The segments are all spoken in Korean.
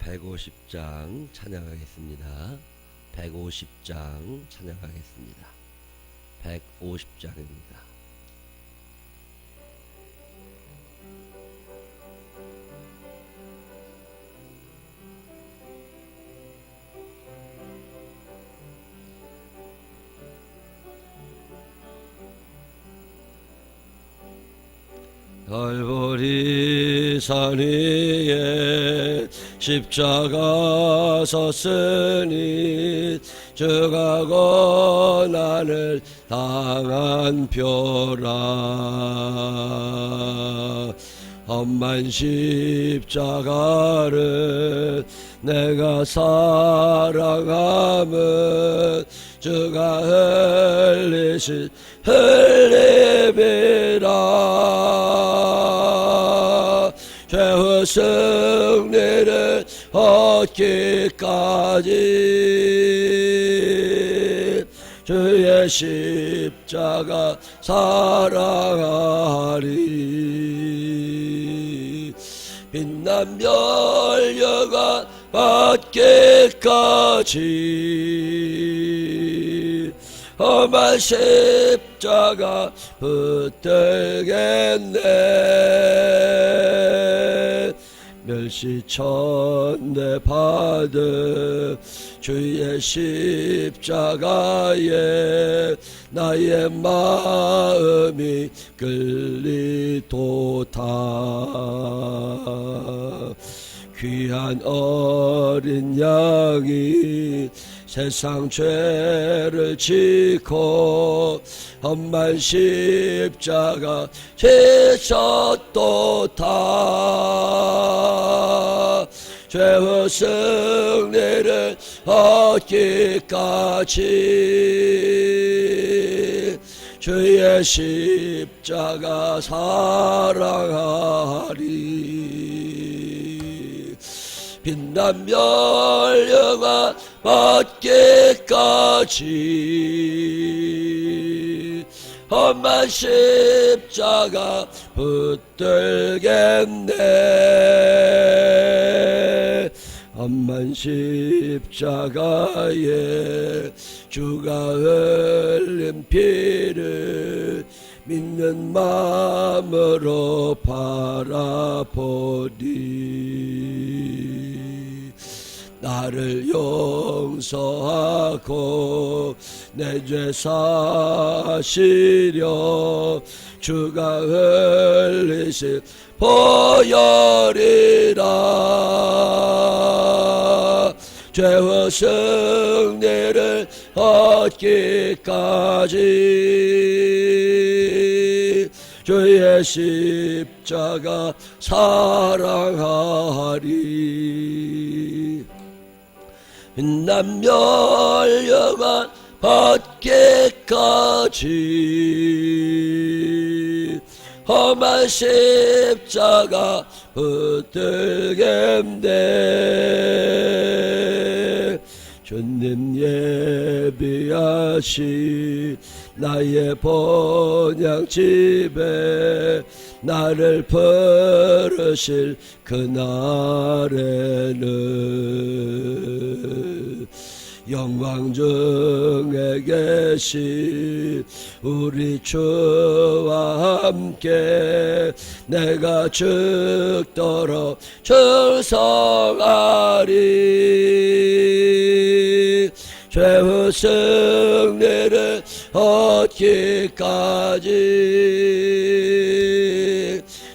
150장 찬양하겠습니다. 150장 찬양하겠습니다. 150장입니다. 갈보리 산 위에 십자가 섰으니 주가 고난을 당한 표라. 험한 십자가를 내가 사랑함은 주가 흘리신 흘림이라. 죄의 승리를 얻기까지 주의 십자가 사랑하리. 빛난 멸류관 받기까지 험한 십자가 붙들겠네. 멸시천대 받은 주의 십자가에 나의 마음이 끌리도다. 귀한 어린 양이 세상 죄를 지고 험한 십자가 지셨도다. 죄의 승리를 얻기까지 주의 십자가 사랑하리. 빛난 멸류관 받기까지 험한 십자가 붙들겠네. 험한 십자가에 주가 흘린 피를 믿는 마음으로 바라보리. 나를 용서하고 내 죄 사시려 주가 흘리신 보혈이라. 죄의 승리를 얻기까지 주의 십자가 사랑하리. 빛난 멸류관 받기까지 험한 십자가 붙들겠네. 주님 예비하신 나의 본향집에 나를 부르실 그날에는 영광 중에 계신 우리 주와 함께 내가 죽도록 충성하리. 죄의 승리를 얻기까지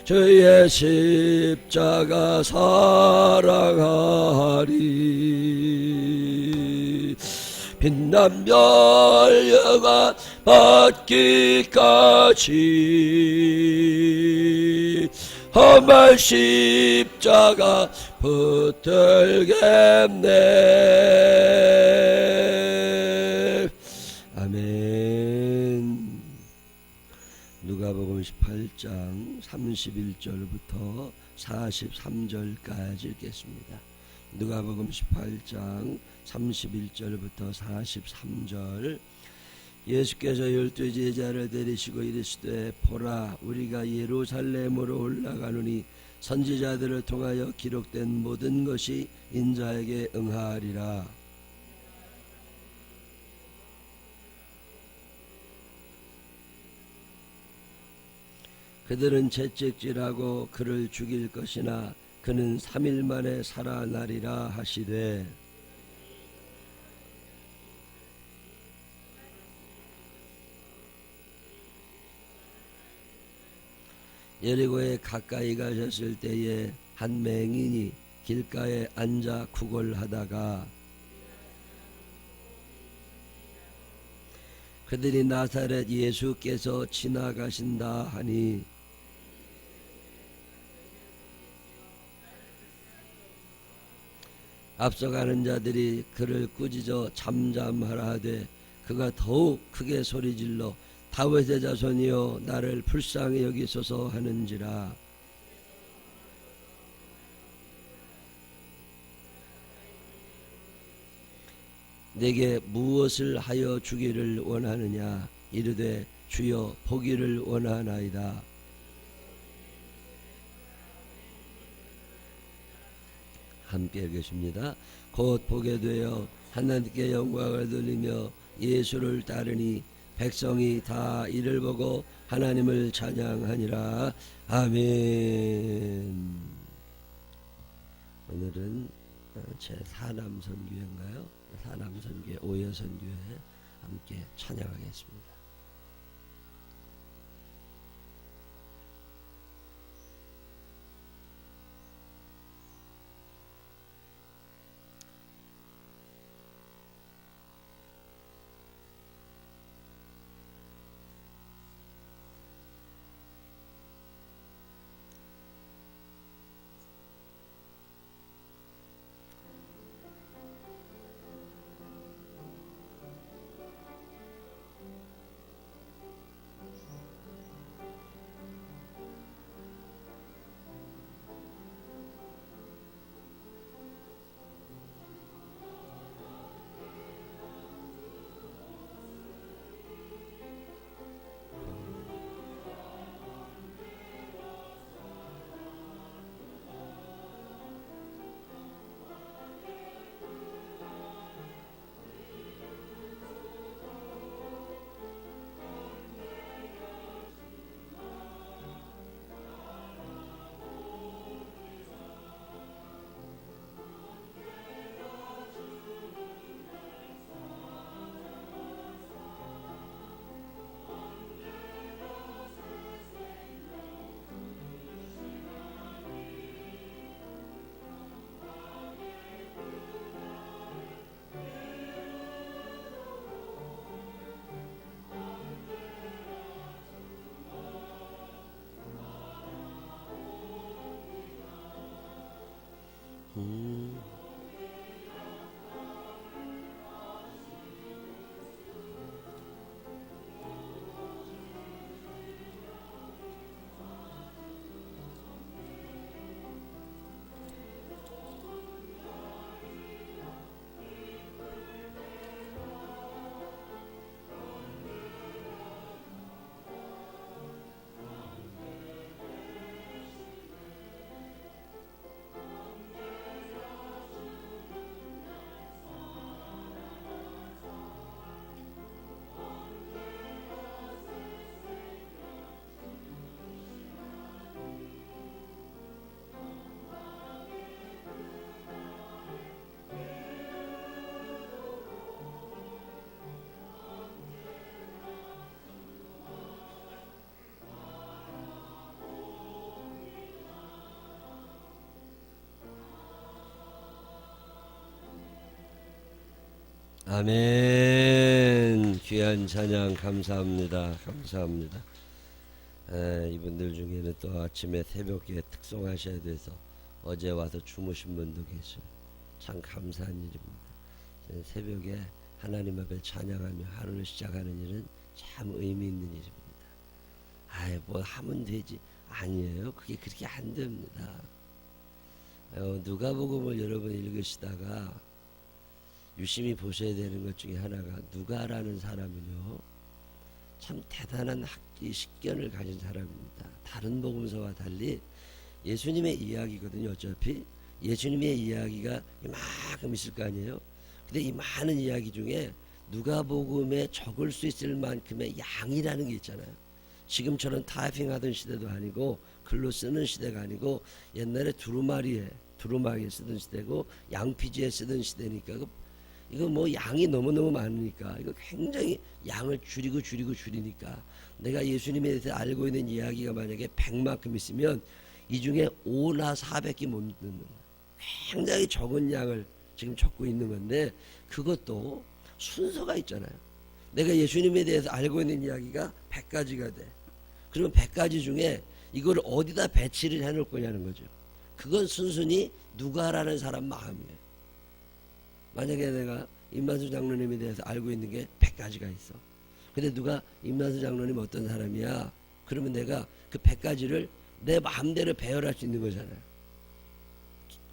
주의 십자가 사랑하리. 빛난 멸류관 받기까지 험한 십자가 붙들겠네. 아멘. 누가복음 18장 31절부터 43절까지 읽겠습니다. 누가복음 18장 31절부터 43절. 예수께서 12 제자를 데리시고 이르시되 보라 우리가 예루살렘으로 올라가노니 선지자들을 통하여 기록된 모든 것이 인자에게 응하리라. 그들은 채찍질하고 그를 죽일 것이나 그는 3일 만에 살아나리라 하시되, 여리고에 가까이 가셨을 때에 한 맹인이 길가에 앉아 구걸하다가 그들이 나사렛 예수께서 지나가신다 하니 앞서가는 자들이 그를 꾸짖어 잠잠하라 하되 그가 더욱 크게 소리질러 다윗의 자손이여 나를 불쌍히 여기소서 하는지라. 내게 무엇을 하여 주기를 원하느냐. 이르되 주여 보기를 원하나이다. 함께 계십니다. 곧 보게 되어 하나님께 영광을 돌리며 예수를 따르니 백성이 다 이를 보고 하나님을 찬양하니라. 아멘. 오늘은 제 사남선교회인가요? 사남선교회 오여선교회 함께 찬양하겠습니다. 아멘. 귀한 찬양 감사합니다. 감사합니다. 이분들 중에는 또 아침에 새벽에 특송하셔야 돼서 어제 와서 주무신 분도 계셔요. 참 감사한 일입니다. 새벽에 하나님 앞에 찬양하며 하루를 시작하는 일은 참 의미 있는 일입니다. 뭐 하면 되지. 아니에요. 그게 그렇게 안 됩니다. 누가복음을 여러분 읽으시다가 유심히 보셔야 되는 것 중에 하나가 누가라는 사람은요 참 대단한 학기 식견을 가진 사람입니다. 다른 복음서와 달리 예수님의 이야기거든요. 어차피 예수님의 이야기가 이만큼 있을 거 아니에요. 근데 이 많은 이야기 중에 누가복음에 적을 수 있을 만큼의 양이라는 게 있잖아요. 지금처럼 타이핑하던 시대도 아니고 글로 쓰는 시대가 아니고 옛날에 두루마리에 쓰던 시대고 양피지에 쓰던 시대니까 이거 뭐 양이 너무너무 많으니까 이거 굉장히 양을 줄이니까 내가 예수님에 대해서 알고 있는 이야기가 만약에 100만큼 있으면 이 중에 5나 400개 못 넣는 굉장히 적은 양을 지금 적고 있는 건데 그것도 순서가 있잖아요. 내가 예수님에 대해서 알고 있는 이야기가 100가지가 돼. 그러면 100가지 중에 이걸 어디다 배치를 해놓을 거냐는 거죠. 그건 순순히 누가라는 사람 마음이에요. 만약에 내가 임만수 장로님에 대해서 알고 있는 게 100가지가 있어. 근데 누가 임만수 장로님 어떤 사람이야? 그러면 내가 그 100가지를 내 마음대로 배열할 수 있는 거잖아요.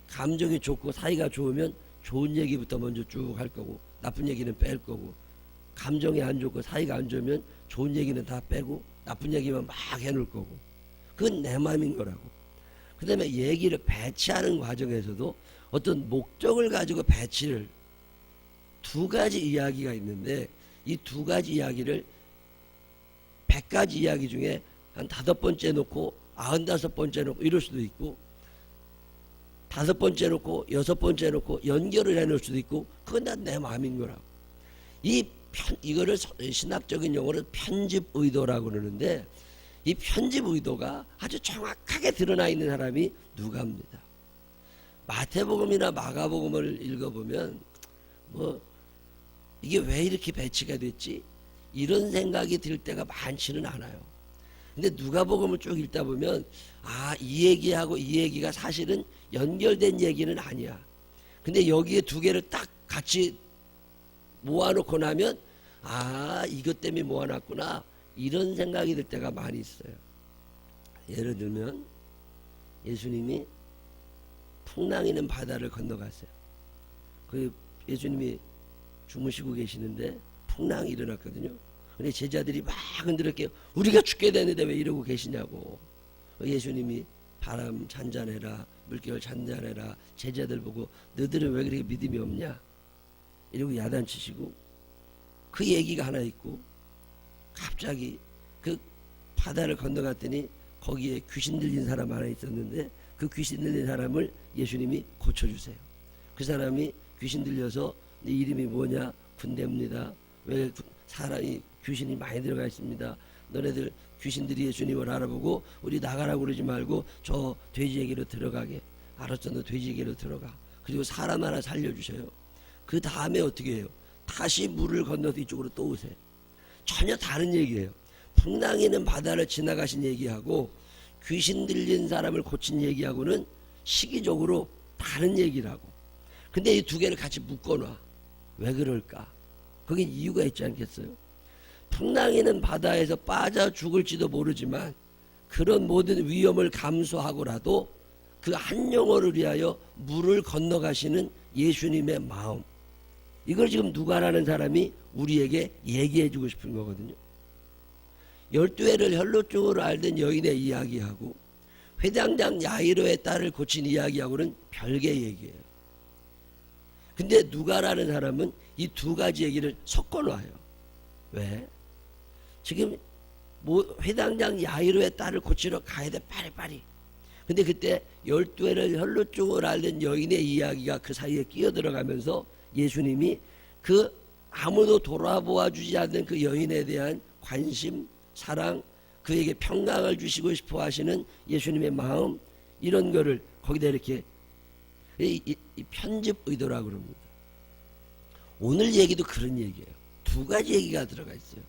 감정이 좋고 사이가 좋으면 좋은 얘기부터 먼저 쭉 할 거고 나쁜 얘기는 뺄 거고 감정이 안 좋고 사이가 안 좋으면 좋은 얘기는 다 빼고 나쁜 얘기만 막 해놓을 거고 그건 내 마음인 거라고. 그 다음에 얘기를 배치하는 과정에서도 어떤 목적을 가지고 배치를 두 가지 이야기가 있는데 이 두 가지 이야기를 100가지 이야기 중에 한 5번째 놓고 95번째 놓고 이럴 수도 있고 5번째 놓고 6번째 놓고 연결을 해놓을 수도 있고 그건 다 내 마음인 거라고. 이거를 신학적인 용어로 편집 의도라고 그러는데 이 편집 의도가 아주 정확하게 드러나 있는 사람이 누가입니다. 마태복음이나 마가복음을 읽어보면 뭐 이게 왜 이렇게 배치가 됐지? 이런 생각이 들 때가 많지는 않아요. 근데 누가복음을 쭉 읽다 보면 이 얘기하고 이 얘기가 사실은 연결된 얘기는 아니야. 근데 여기에 두 개를 딱 같이 모아놓고 나면 이것 때문에 모아놨구나 이런 생각이 들 때가 많이 있어요. 예를 들면 예수님이 풍랑이는 바다를 건너갔어요. 그 예수님이 주무시고 계시는데 풍랑이 일어났거든요. 근데 제자들이 막 흔들었게 우리가 죽게 되는데 왜 이러고 계시냐고. 예수님이 바람 잔잔해라 물결 잔잔해라 제자들 보고 너희들은 왜 그렇게 믿음이 없냐 이러고 야단치시고 그 얘기가 하나 있고 갑자기 그 바다를 건너갔더니 거기에 귀신 들린 사람 하나 있었는데 그 귀신 들린 사람을 예수님이 고쳐주세요. 그 사람이 귀신 들려서 네 이름이 뭐냐? 군대입니다. 왜 사람이 귀신이 많이 들어가 있습니다. 너네들 귀신들이 예수님을 알아보고 우리 나가라고 그러지 말고 저 돼지에게로 들어가게. 알았어 너 돼지에게로 들어가. 그리고 사람 하나 살려주셔요. 그 다음에 어떻게 해요? 다시 물을 건너서 이쪽으로 또 오세요. 전혀 다른 얘기예요. 풍랑이는 바다를 지나가신 얘기하고 귀신 들린 사람을 고친 얘기하고는 시기적으로 다른 얘기라고. 근데 이 두 개를 같이 묶어놔. 왜 그럴까? 거긴 이유가 있지 않겠어요? 풍랑이는 바다에서 빠져 죽을지도 모르지만 그런 모든 위험을 감수하고라도 그 한 영혼을 위하여 물을 건너가시는 예수님의 마음, 이걸 지금 누가라는 사람이 우리에게 얘기해 주고 싶은 거거든요. 12해를 혈루증으로 앓던 여인의 이야기하고 회당장 야이로의 딸을 고친 이야기하고는 별개의 얘기예요. 근데 누가라는 사람은 이 두 가지 얘기를 섞어놔요. 왜? 지금 회당장 야이로의 딸을 고치러 가야 돼 빨리빨리. 근데 그때 12해를 혈루증을 앓는 여인의 이야기가 그 사이에 끼어들어가면서 예수님이 그 아무도 돌아보아 주지 않는 그 여인에 대한 관심, 사랑, 그에게 평강을 주시고 싶어 하시는 예수님의 마음, 이런 거를 거기다 이렇게 이 편집 의도라고 그럽니다. 오늘 얘기도 그런 얘기예요. 두 가지 얘기가 들어가 있어요.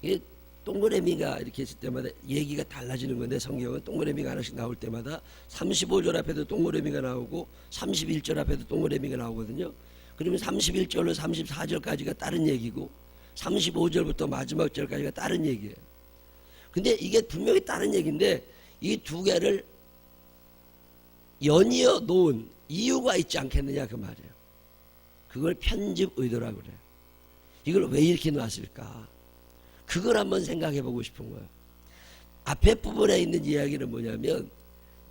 이게 동그라미가 이렇게 있을 때마다 얘기가 달라지는 건데 성경은 동그라미가 하나씩 나올 때마다 35절 앞에도 동그라미가 나오고 31절 앞에도 동그라미가 나오거든요. 그러면 31절로 34절까지가 다른 얘기고 35절부터 마지막 절까지가 다른 얘기예요. 근데 이게 분명히 다른 얘기인데 이 두 개를 연이어 놓은 이유가 있지 않겠느냐 그 말이에요. 그걸 편집 의도라고 그래요. 이걸 왜 이렇게 놨을까? 그걸 한번 생각해 보고 싶은 거예요. 앞에 부분에 있는 이야기는 뭐냐면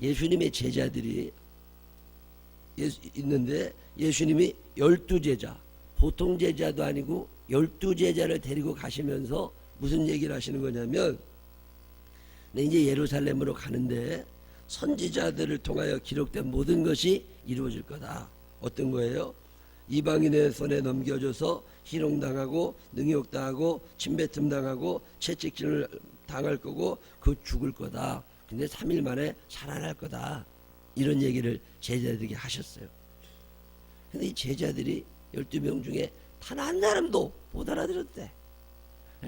예수님의 제자들이 있는데 예수님이 12제자, 보통 제자도 아니고 12제자를 데리고 가시면서 무슨 얘기를 하시는 거냐면, 이제 예루살렘으로 가는데 선지자들을 통하여 기록된 모든 것이 이루어질 거다. 어떤 거예요? 이방인의 손에 넘겨줘서 희롱당하고 능욕당하고 침뱉음 당하고 채찍질을 당할 거고 그 죽을 거다. 근데 3일 만에 살아날 거다. 이런 얘기를 제자들에게 하셨어요. 근데 이 제자들이 12명 중에 단 한 사람도 못 알아들었대.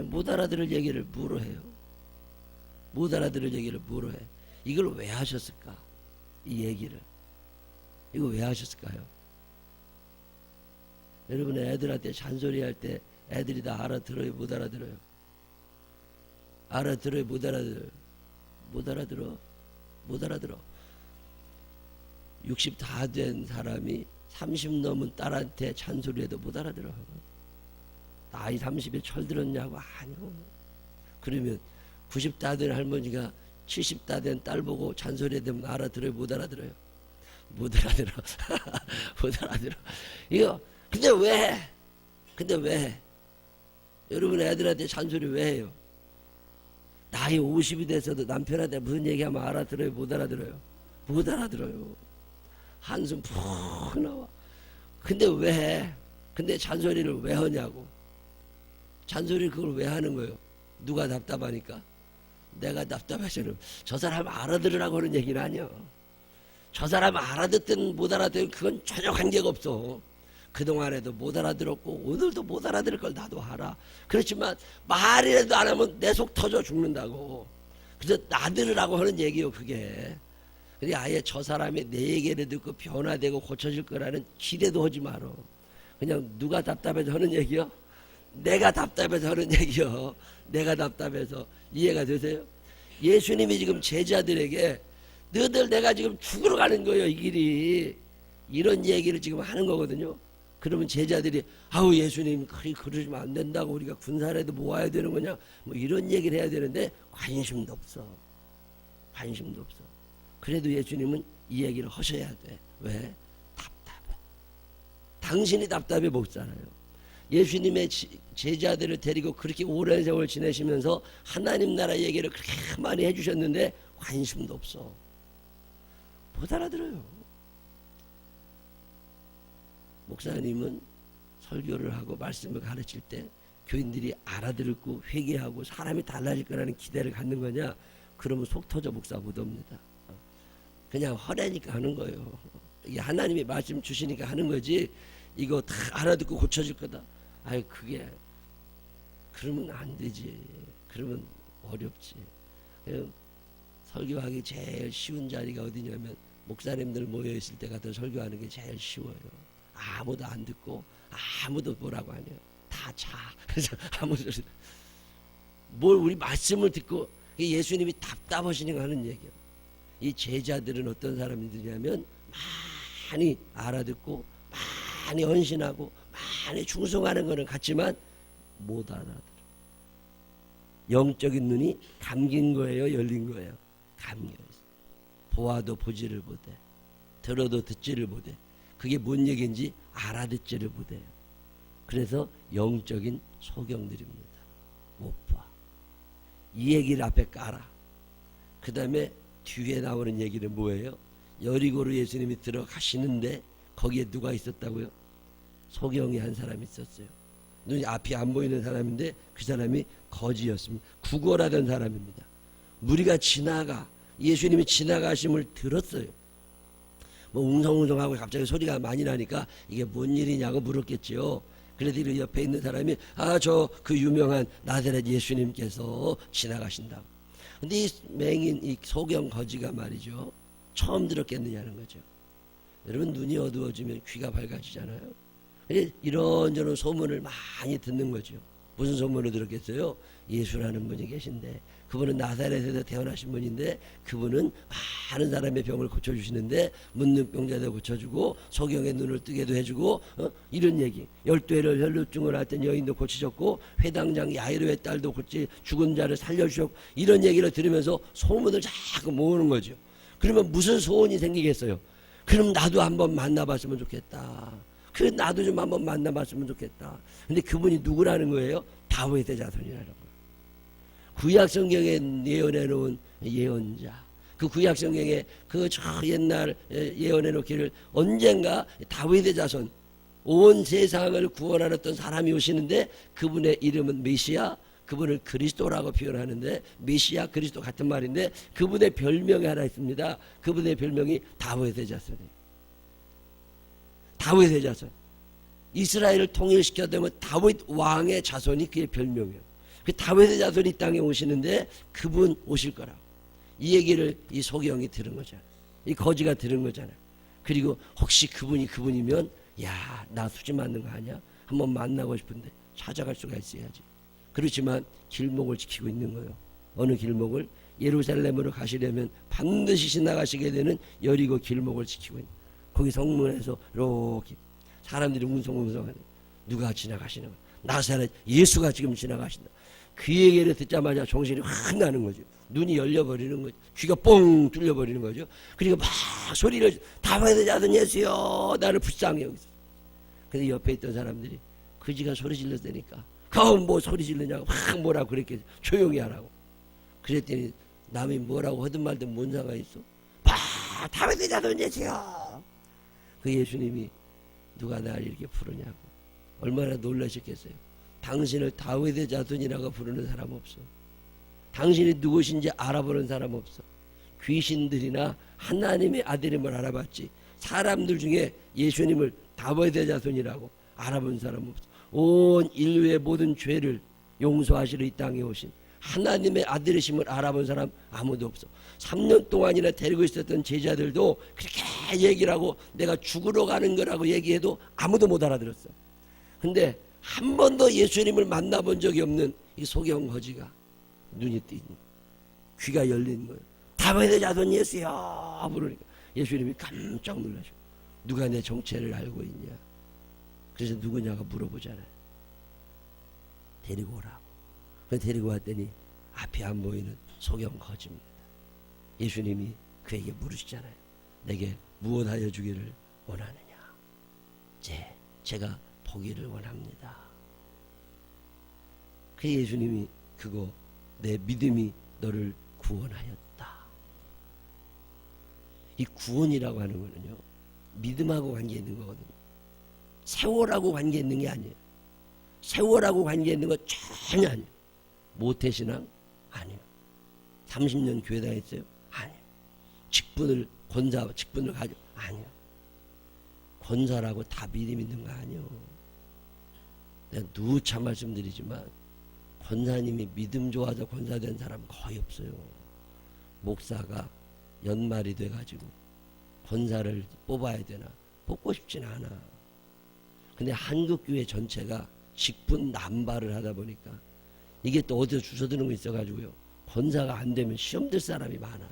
못 알아들을 얘기를 뭐로 해요? 못 알아들을 얘기를 뭐로 해? 이걸 왜 하셨을까? 이 얘기를. 이거 왜 하셨을까요? 여러분, 애들한테 잔소리할 때 애들이 다 알아들어요? 못 알아들어요? 알아들어요? 못 알아들어요? 못 알아들어. 못 알아들어. 60 다 된 사람이 30 넘은 딸한테 잔소리해도 못 알아들어. 나이 30에 철들었냐고. 아니요. 그러면 90 다 된 할머니가 70 다 된 딸 보고 잔소리해도 알아들어요? 못 알아들어요? 못 알아들어. 못 알아들어. 이거 근데 왜? 근데 왜? 여러분, 애들한테 잔소리 왜 해요? 나이 50이 돼서도 남편한테 무슨 얘기하면 알아들어요? 못 알아들어요? 못 알아들어요. 한숨 푹 나와. 근데 왜 해? 근데 잔소리를 왜 하냐고. 잔소리를 그걸 왜 하는 거예요? 누가 답답하니까? 내가 답답해서는. 저 사람 알아들으라고 하는 얘기는 아니야. 저 사람 알아듣든 못 알아듣든 그건 전혀 관계가 없어. 그동안에도 못 알아들었고 오늘도 못 알아들을 걸 나도 알아. 그렇지만 말이라도 안 하면 내 속 터져 죽는다고. 그래서 나들으라고 하는 얘기요, 그게. 근데 아예 저 사람이 내 얘기를 듣고 변화되고 고쳐질 거라는 기대도 하지 마라. 그냥 누가 답답해서 하는 얘기요? 내가 답답해서 하는 얘기요. 내가 답답해서. 이해가 되세요? 예수님이 지금 제자들에게 너희들 내가 지금 죽으러 가는 거예요, 이 길이. 이런 얘기를 지금 하는 거거든요. 그러면 제자들이 아우 예수님 그러시면 안 된다고, 우리가 군사라도 모아야 되는 거냐, 뭐 이런 얘기를 해야 되는데 관심도 없어. 관심도 없어. 그래도 예수님은 이 얘기를 하셔야 돼. 왜? 답답해. 당신이 답답해 못 살아요. 예수님의 제자들을 데리고 그렇게 오랜 세월 지내시면서 하나님 나라 얘기를 그렇게 많이 해주셨는데 관심도 없어. 못 알아들어요. 목사님은 설교를 하고 말씀을 가르칠 때 교인들이 알아들고 회개하고 사람이 달라질 거라는 기대를 갖는 거냐? 그러면 속 터져 목사 못 옵니다. 그냥 허라니까 하는 거예요. 이게 하나님이 말씀 주시니까 하는 거지, 이거 다 알아듣고 고쳐질 거다. 아유, 그게 그러면 안 되지. 그러면 어렵지. 설교하기 제일 쉬운 자리가 어디냐면 목사님들 모여있을 때 가서 설교하는 게 제일 쉬워요. 아무도 안 듣고 아무도 뭐라고 안 해요. 다 자. 그래서 아무 소리. 뭘 우리 말씀을 듣고, 예수님이 답답하시니까 하는 얘기예요. 이 제자들은 어떤 사람들이냐면 많이 알아듣고 많이 헌신하고 많이 충성하는 거는 같지만 못 알아들어. 영적인 눈이 감긴 거예요, 열린 거예요? 감겨 있어. 보아도 보지를 못해. 들어도 듣지를 못해. 그게 뭔 얘기인지 알아듣지를 못해요. 그래서 영적인 소경들입니다. 못 봐. 이 얘기를 앞에 깔아. 그 다음에 뒤에 나오는 얘기는 뭐예요? 여리고로 예수님이 들어가시는데 거기에 누가 있었다고요? 소경이 한 사람이 있었어요. 눈이 앞이 안 보이는 사람인데 그 사람이 거지였습니다. 구걸하던 사람입니다. 무리가 지나가, 예수님이 지나가심을 들었어요. 뭐 웅성웅성하고 갑자기 소리가 많이 나니까 이게 뭔 일이냐고 물었겠지요. 그래도 옆에 있는 사람이 저 그 유명한 나사렛 예수님께서 지나가신다고. 근데 이 맹인, 이 소경 거지가 말이죠, 처음 들었겠느냐는 거죠. 여러분, 눈이 어두워지면 귀가 밝아지잖아요. 이런저런 소문을 많이 듣는 거죠. 무슨 소문을 들었겠어요? 예수라는 분이 계신데, 그분은 나사렛에서 태어나신 분인데 그분은 많은 사람의 병을 고쳐주시는데 묻는 병자도 고쳐주고 소경의 눈을 뜨게도 해주고, 이런 얘기. 12회를 혈루증을 앓던 여인도 고치셨고 회당장 야이로의 딸도 고치, 죽은 자를 살려주셨고, 이런 얘기를 들으면서 소문을 자꾸 모으는 거죠. 그러면 무슨 소원이 생기겠어요? 그럼 나도 한번 만나봤으면 좋겠다. 그래 나도 좀 한번 만나봤으면 좋겠다. 근데 그분이 누구라는 거예요? 다윗의 자손이라는 거예요. 구약 성경에 예언해 놓은 예언자. 그 구약 성경에 그 저 옛날 예언해 놓기를 언젠가 다윗의 자손, 온 세상을 구원하였던 사람이 오시는데 그분의 이름은 메시아, 그분을 그리스도라고 표현하는데 메시아 그리스도 같은 말인데 그분의 별명이 하나 있습니다. 그분의 별명이 다윗의 자손이에요. 다윗의 자손. 이스라엘을 통일시켰다면 다윗 왕의 자손이 그의 별명이에요. 그 다윗의 자손이 이 땅에 오시는데 그분 오실 거라고. 이 얘기를 이 소경이 들은 거잖아요. 이 거지가 들은 거잖아요. 그리고 혹시 그분이 그분이면 야, 나 수지 맞는 거 아니야? 한번 만나고 싶은데 찾아갈 수가 있어야지. 그렇지만 길목을 지키고 있는 거예요. 어느 길목을? 예루살렘으로 가시려면 반드시 지나가시게 되는 여리고 길목을 지키고 있는 거기 성문에서 이렇게 사람들이 웅성웅성하는 누가 지나가시는 거야. 나사렛 예수가 지금 지나가신다. 그 얘기를 듣자마자 정신이 확 나는 거죠. 눈이 열려버리는 거죠. 귀가 뻥 뚫려버리는 거죠. 그리고 막 소리를 다윗의 자손 예수여 나를 불쌍히 여기서. 근데 옆에 있던 사람들이 그지가 소리 질렀다니까 그럼 뭐 소리 지르냐고 막 뭐라고 그랬겠지. 조용히 하라고. 그랬더니 남이 뭐라고 하든 말든 뭔 상관이 있어. 다윗의 자손 예수여. 그 예수님이 누가 나를 이렇게 부르냐고. 얼마나 놀라셨겠어요. 당신을 다윗의 자손이라고 부르는 사람 없어. 당신이 누구신지 알아보는 사람 없어. 귀신들이나 하나님의 아들임을 알아봤지 사람들 중에 예수님을 다윗의 자손이라고 알아본 사람 없어. 온 인류의 모든 죄를 용서하시러 이 땅에 오신 하나님의 아들이심을 알아본 사람 아무도 없어. 3년 동안이나 데리고 있었던 제자들도 그렇게 얘기를 하고 내가 죽으러 가는 거라고 얘기해도 아무도 못 알아들었어. 근데 한 번도 예수님을 만나본 적이 없는 이 소경 거지가 눈이 띄는 귀가 열린 거예요. 다윗의 자손 예수야 부르니까 예수님이 깜짝 놀라셔. 누가 내 정체를 알고 있냐. 그래서 누구냐고 물어보잖아요. 데리고 오라고. 그래서 데리고 왔더니 앞이 안 보이는 소경 거지입니다. 예수님이 그에게 물으시잖아요. 내게 무엇하여 주기를 원하느냐. 제가 보기를 원합니다. 그 예수님이 그거 내 믿음이 너를 구원하였다. 이 구원이라고 하는 거는요 믿음하고 관계 있는 거거든요. 세월하고 관계 있는 게 아니에요. 세월하고 관계 있는 거 전혀 아니에요. 모태신앙? 아니에요. 30년 교회 다녔어요? 아니에요. 권사 직분을 가지고? 아니에요. 권사라고 다 믿음 있는 거 아니에요. 내가 누차 말씀드리지만 권사님이 믿음 좋아서 권사된 사람 거의 없어요. 목사가 연말이 돼가지고 권사를 뽑아야 되나 뽑고 싶진 않아. 근데 한국교회 전체가 직분 남발을 하다 보니까 이게 또 어디서 주워드는 거 있어가지고요 권사가 안 되면 시험 들 사람이 많아.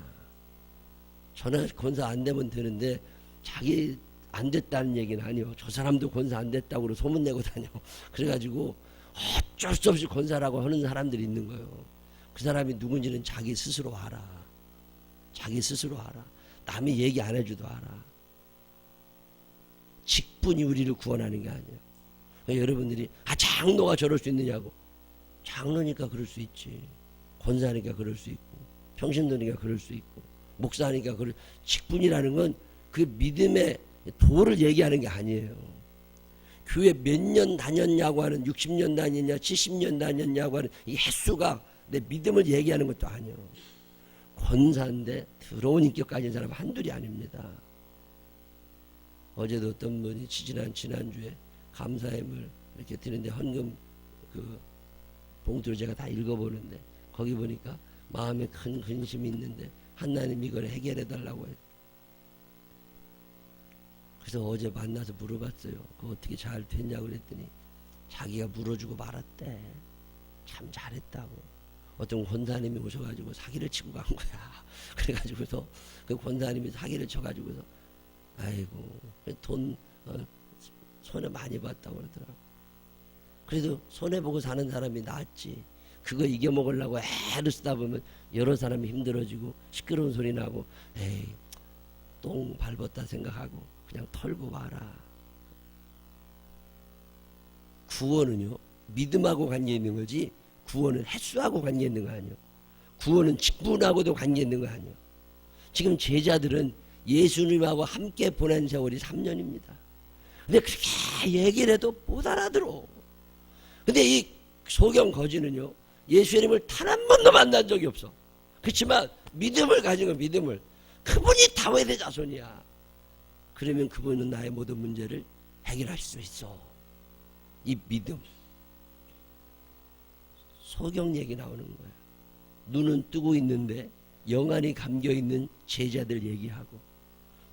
저는 권사 안 되면 되는데 자기 안 됐다는 얘기는 아니요. 저 사람도 권사 안 됐다고 그러고 소문내고 다녀. 그래가지고 어쩔 수 없이 권사라고 하는 사람들이 있는 거예요. 그 사람이 누군지는 자기 스스로 알아. 자기 스스로 알아. 남이 얘기 안 해줘도 알아. 직분이 우리를 구원하는 게 아니에요. 그러니까 여러분들이 장로가 저럴 수 있느냐고. 장로니까 그럴 수 있지. 권사니까 그럴 수 있고 평신도니까 그럴 수 있고 목사니까 그럴. 직분이라는 건 그 믿음의 도를 얘기하는 게 아니에요. 교회 몇 년 다녔냐고 하는 60년 다녔냐 70년 다녔냐고 하는 이 횟수가 내 믿음을 얘기하는 것도 아니에요. 권사인데 들어온 인격 가진 사람 한둘이 아닙니다. 어제도 어떤 분이 지난주에 감사함을 이렇게 드리는데 헌금 그 봉투를 제가 다 읽어보는데 거기 보니까 마음에 큰 근심이 있는데 하나님 이걸 해결해 달라고 해요. 그래서 어제 만나서 물어봤어요. 그거 어떻게 잘 됐냐고 그랬더니 자기가 물어주고 말았대. 참 잘했다고. 어떤 권사님이 오셔가지고 사기를 치고 간 거야. 그래가지고서 그 권사님이 사기를 쳐가지고서 아이고 돈 손해 많이 봤다고 그러더라고. 그래도 손해보고 사는 사람이 낫지. 그거 이겨먹으려고 애를 쓰다 보면 여러 사람이 힘들어지고 시끄러운 소리 나고 에이 똥 밟았다 생각하고 그냥 털고 마라. 구원은요 믿음하고 관계 있는 거지 구원은 횟수하고 관계 있는 거 아니에요. 구원은 직분하고도 관계 있는 거 아니에요. 지금 제자들은 예수님하고 함께 보낸 세월이 3년입니다. 근데 그렇게 얘기를 해도 못 알아들어. 근데 이 소경 거지는요 예수님을 단 한 번도 만난 적이 없어. 그렇지만 믿음을 가진 거 믿음을. 그분이 다윗의 자손이야. 그러면 그분은 나의 모든 문제를 해결할 수 있어. 이 믿음. 소경 얘기 나오는 거야. 눈은 뜨고 있는데 영안이 감겨있는 제자들 얘기하고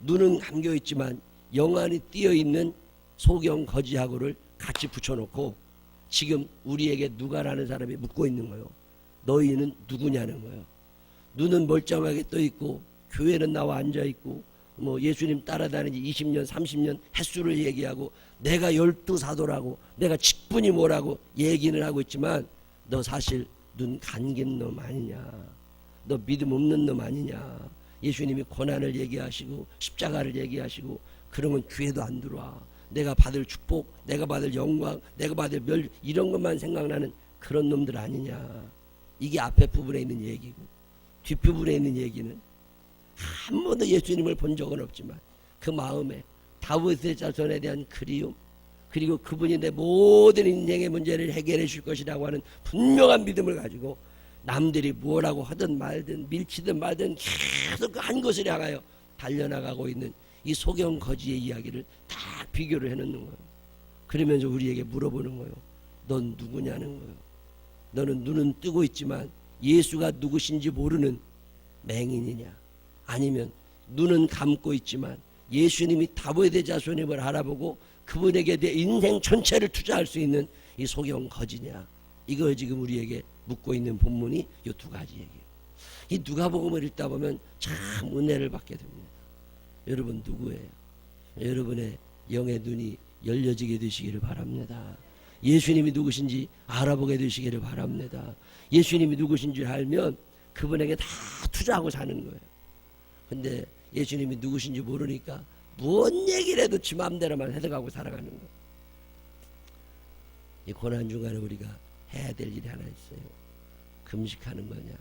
눈은 감겨있지만 영안이 띄어있는 소경 거지하고를 같이 붙여놓고 지금 우리에게 누가라는 사람이 묻고 있는 거예요. 너희는 누구냐는 거예요. 눈은 멀쩡하게 떠있고 교회는 나와 앉아있고 뭐 예수님 따라다니지 20년 30년 횟수를 얘기하고 내가 12사도라고 내가 직분이 뭐라고 얘기는 하고 있지만 너 사실 눈 감긴 놈 아니냐. 너 믿음 없는 놈 아니냐. 예수님이 고난을 얘기하시고 십자가를 얘기하시고 그러면 교회도 안 들어와. 내가 받을 축복, 내가 받을 영광, 내가 받을 멸 이런 것만 생각나는 그런 놈들 아니냐. 이게 앞에 부분에 있는 얘기고 뒷부분에 있는 얘기는 한 번도 예수님을 본 적은 없지만 그 마음에 다윗의 자손에 대한 그리움 그리고 그분이 내 모든 인생의 문제를 해결해 줄 것이라고 하는 분명한 믿음을 가지고 남들이 뭐라고 하든 말든 밀치든 말든 계속 그 한 것을 향하여 달려나가고 있는 이 소경 거지의 이야기를 다 비교를 해놓는 거예요. 그러면서 우리에게 물어보는 거예요. 넌 누구냐는 거예요. 너는 눈은 뜨고 있지만 예수가 누구신지 모르는 맹인이냐 아니면 눈은 감고 있지만 예수님이 다윗의 자손임을 알아보고 그분에게 내 인생 전체를 투자할 수 있는 이 소경 거지냐. 이걸 지금 우리에게 묻고 있는 본문이 이 두 가지 얘기예요. 이 누가복음을 읽다 보면 참 은혜를 받게 됩니다. 여러분 누구예요? 여러분의 영의 눈이 열려지게 되시기를 바랍니다. 예수님이 누구신지 알아보게 되시기를 바랍니다. 예수님이 누구신지 알면 그분에게 다 투자하고 사는 거예요. 근데 예수님이 누구신지 모르니까 무슨 얘기를 해도 지 맘대로만 해석하고 살아가는 거예요. 이 고난 중간에 우리가 해야 될 일이 하나 있어요. 금식하는 거냐?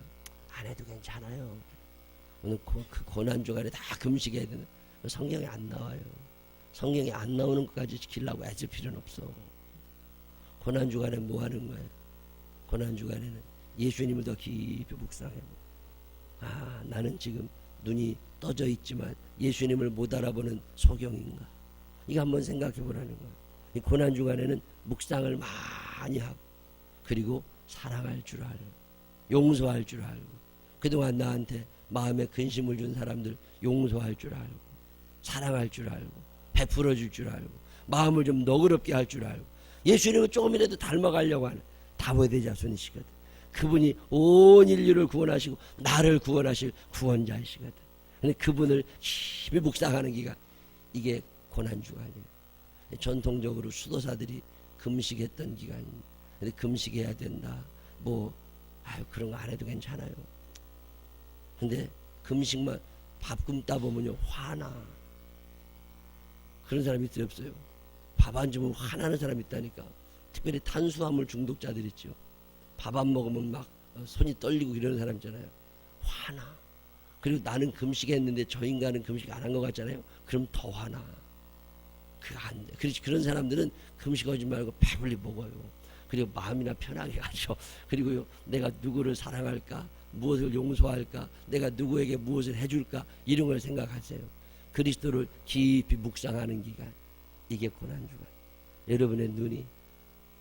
안 해도 괜찮아요. 오늘 그 고난 중간에 다 금식해야 되는 성경에 안 나와요. 성경에 안 나오는 것까지 지키려고 애쓸 필요는 없어. 고난 중간에 뭐 하는 거예요? 고난 중간에는 예수님을 더 깊이 묵상해보고 나는 지금 눈이 떠져 있지만 예수님을 못 알아보는 소경인가? 이거 한번 생각해 보라는 거예요. 이 고난 중간에는 묵상을 많이 하고 그리고 사랑할 줄 알고 용서할 줄 알고 그동안 나한테 마음에 근심을 준 사람들 용서할 줄 알고 사랑할 줄 알고 베풀어 줄 줄 알고 마음을 좀 너그럽게 할 줄 알고 예수님을 조금이라도 닮아가려고 하는 다윗의 자손이시거든. 그분이 온 인류를 구원하시고 나를 구원하실 구원자이시거든. 근데 그분을 깊이 묵상하는 기간 이게 고난주간이에요. 전통적으로 수도사들이 금식했던 기간입니다. 근데 금식해야 된다. 그런 거 안 해도 괜찮아요. 근데 금식만 밥 굶다 보면요 화나. 그런 사람이 있어요 없어요? 밥 안 주면 화나는 사람이 있다니까. 특별히 탄수화물 중독자들 있죠. 밥 안 먹으면 막 손이 떨리고 이러는 사람 있잖아요. 화나. 그리고 나는 금식했는데 저 인간은 금식 안 한 것 같잖아요. 그럼 더 화나. 그거 안 돼. 그런 사람들은 금식하지 말고 배불리 먹어요. 그리고 마음이나 편하게 가죠. 그리고요 내가 누구를 사랑할까, 무엇을 용서할까, 내가 누구에게 무엇을 해줄까 이런 걸 생각하세요. 그리스도를 깊이 묵상하는 기간 이게 고난주간. 여러분의 눈이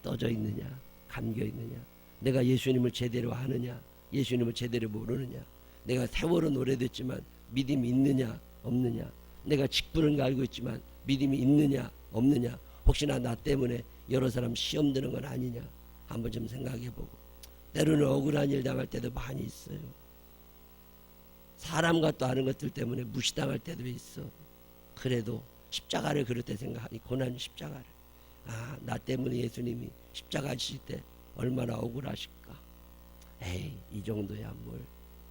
떠져 있느냐 감겨 있느냐, 내가 예수님을 제대로 아느냐 예수님을 제대로 모르느냐, 내가 세월은 오래됐지만 믿음이 있느냐 없느냐, 내가 직분은 알고 있지만 믿음이 있느냐 없느냐, 혹시나 나 때문에 여러 사람 시험 드는 건 아니냐 한번 좀 생각해보고. 때로는 억울한 일 당할 때도 많이 있어요. 사람과 또 아는 것들 때문에 무시당할 때도 있어. 그래도 십자가를 그럴 때 생각하니 고난 십자가를 나 때문에 예수님이 십자가 지실 때 얼마나 억울하실까. 에이, 이 정도야 뭘.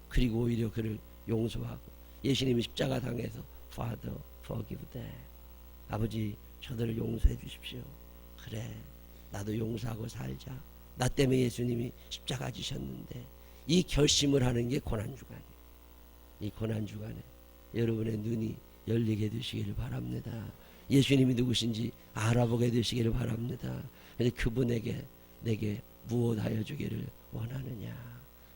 그리고 오히려 그를 용서하고, 예수님이 십자가 당해서 Father, forgive them. 아버지, 저들을 용서해 주십시오. 그래, 나도 용서하고 살자. 나 때문에 예수님이 십자가 지셨는데, 이 결심을 하는 게 고난주간이에요. 이 고난주간에 여러분의 눈이 열리게 되시기를 바랍니다. 예수님이 누구신지 알아보게 되시기를 바랍니다. 그래서 그분에게 내게 무엇하여 주기를 원하느냐.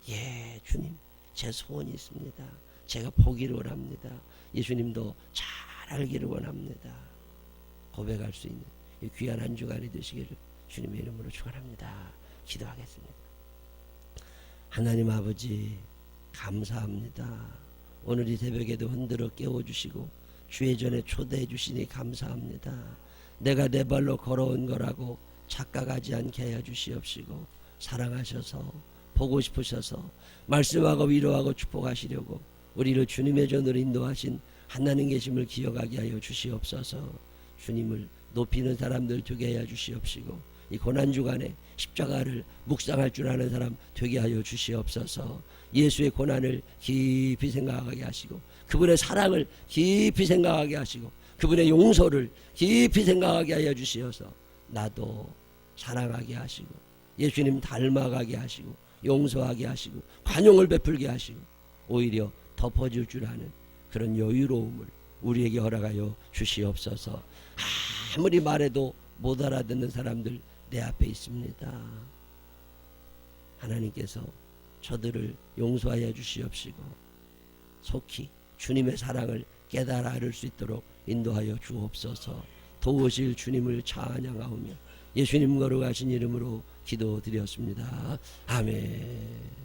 예, 주님, 제 소원이 있습니다. 제가 보기를 원합니다. 예수님도 잘 알기를 원합니다. 고백할 수 있는 이 귀한 한 주간이 되시기를 주님의 이름으로 축원합니다. 기도하겠습니다. 하나님 아버지, 감사합니다. 오늘 이 새벽에도 흔들어 깨워주시고 주의 전에 초대해 주시니 감사합니다. 내가 내 발로 걸어온 거라고 착각하지 않게 하여 주시옵시고, 사랑하셔서 보고 싶으셔서 말씀하고 위로하고 축복하시려고 우리를 주님의 전으로 인도하신 하나님 계심을 기억하게 하여 주시옵소서. 주님을 높이는 사람들 되게 하여 주시옵시고, 이 고난주간에 십자가를 묵상할 줄 아는 사람 되게 하여 주시옵소서. 예수의 고난을 깊이 생각하게 하시고, 그분의 사랑을 깊이 생각하게 하시고, 그분의 용서를 깊이 생각하게 하여 주시어서 나도 사랑하게 하시고, 예수님 닮아가게 하시고, 용서하게 하시고, 관용을 베풀게 하시고, 오히려 덮어줄 줄 아는 그런 여유로움을 우리에게 허락하여 주시옵소서. 아무리 말해도 못 알아듣는 사람들 내 앞에 있습니다. 하나님께서 저들을 용서하여 주시옵시고, 속히 주님의 사랑을 깨달아 알을 수 있도록 인도하여 주옵소서. 도우실 주님을 찬양하오며 예수님 거룩하신 이름으로 기도드렸습니다. 아멘.